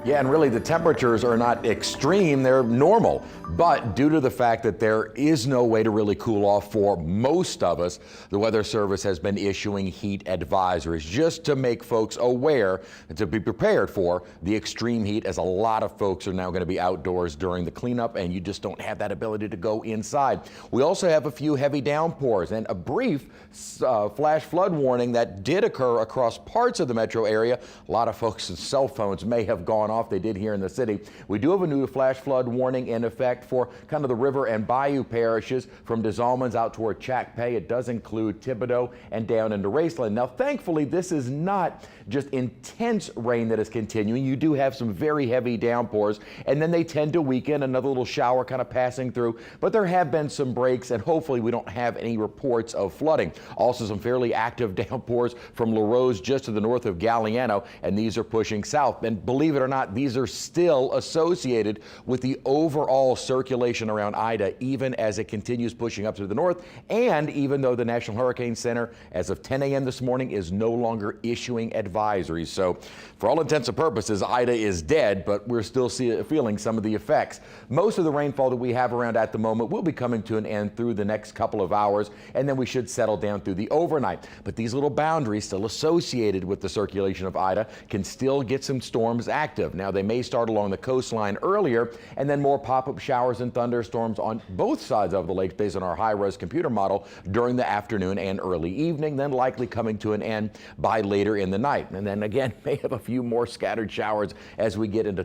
Yeah, and really the temperatures are not extreme, they're normal. But due to the fact that there is no way to really cool off for most of us, the Weather Service has been issuing heat advisories just to make folks aware and to be prepared for the extreme heat, as a lot of folks are now going to be outdoors during the cleanup and you just don't have that ability to go inside. We also have a few heavy downpours and a brief flash flood warning that did occur across parts of the metro area. A lot of folks' cell phones may have gone off. They did here in the city. We do have a new flash flood warning in effect for kind of the river and bayou parishes from Des Allemands out toward Chackpay. It does include Thibodaux and down into Raceland. Now, thankfully, this is not just intense rain that is continuing. You do have some very heavy downpours, and then they tend to weaken, another little shower kind of passing through. But there have been some breaks, and hopefully we don't have any reports of flooding. Also, some fairly active downpours from LaRose just to the north of Galliano, and these are pushing south. And believe it or not, these are still associated with the overall circulation around Ida, even as it continues pushing up to the north. And even though the National Hurricane Center, as of 10 a.m. this morning, is no longer issuing advisories. So for all intents and purposes, Ida is dead, but we're still feeling some of the effects. Most of the rainfall that we have around at the moment will be coming to an end through the next couple of hours, and then we should settle down through the overnight. But these little boundaries still associated with the circulation of Ida can still get some storms active. Now, they may start along the coastline earlier, and then more pop-up showers and thunderstorms on both sides of the lakes based on our high-res computer model during the afternoon and early evening, then likely coming to an end by later in the night. And then again, may have a few more scattered showers as we get into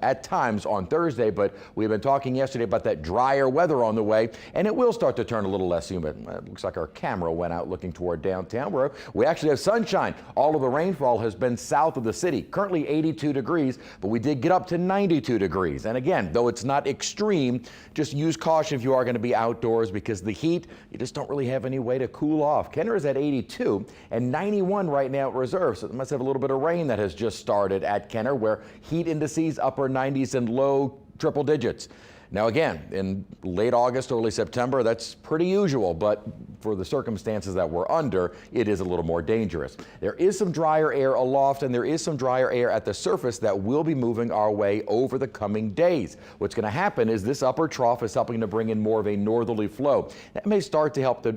at times on Thursday. But we've been talking yesterday about that drier weather on the way, and it will start to turn a little less humid. It looks like our camera went out looking toward downtown, where we actually have sunshine. All of the rainfall has been south of the city, currently 82 degrees, but we did get up to 92 degrees. And again, though it's not extreme, just use caution if you are going to be outdoors, because the heat, you just don't really have any way to cool off. Kenner is at 82 and 91 right now at Reserve, so it must have a little bit of rain that has just started at Kenner, where heat indices upper 90s and low triple digits. Now again, in late August, early September, that's pretty usual, but for the circumstances that we're under, it is a little more dangerous. There is some drier air aloft, and there is some drier air at the surface that will be moving our way over the coming days. What's going to happen is this upper trough is helping to bring in more of a northerly flow. That may start to help to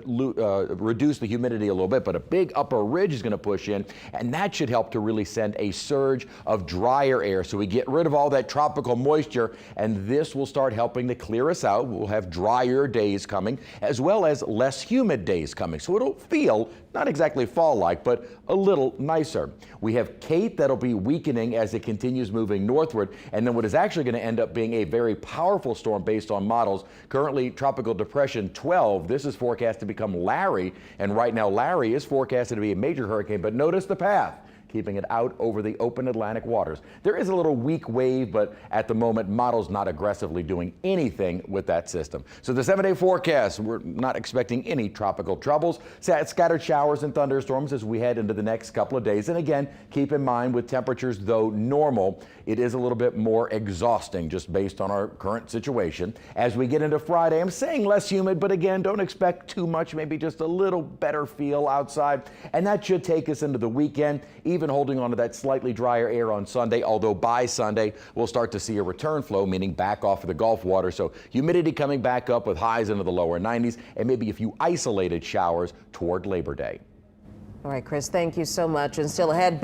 reduce the humidity a little bit, but a big upper ridge is going to push in, and that should help to really send a surge of drier air. So we get rid of all that tropical moisture, and this will start helping to clear us out. We'll have drier days coming, as well as less humid days coming. So it'll feel not exactly fall-like, but a little nicer. We have Kate that'll be weakening as it continues moving northward, and then what is actually going to end up being a very powerful storm based on models. Currently, Tropical Depression 12. This is forecast to become Larry, and right now Larry is forecasted to be a major hurricane, but notice the path, keeping it out over the open Atlantic waters. There is a little weak wave, but at the moment, models not aggressively doing anything with that system. So the 7-day forecast, we're not expecting any tropical troubles. Scattered showers and thunderstorms as we head into the next couple of days. And again, keep in mind, with temperatures, though normal, it is a little bit more exhausting just based on our current situation. As we get into Friday, I'm saying less humid, but again, don't expect too much, maybe just a little better feel outside. And that should take us into the weekend, even holding on to that slightly drier air on Sunday, although by Sunday we'll start to see a return flow, meaning back off of the Gulf water. So humidity coming back up with highs into the lower 90s, and maybe a few isolated showers toward Labor Day. All right, Chris, thank you so much. And still ahead.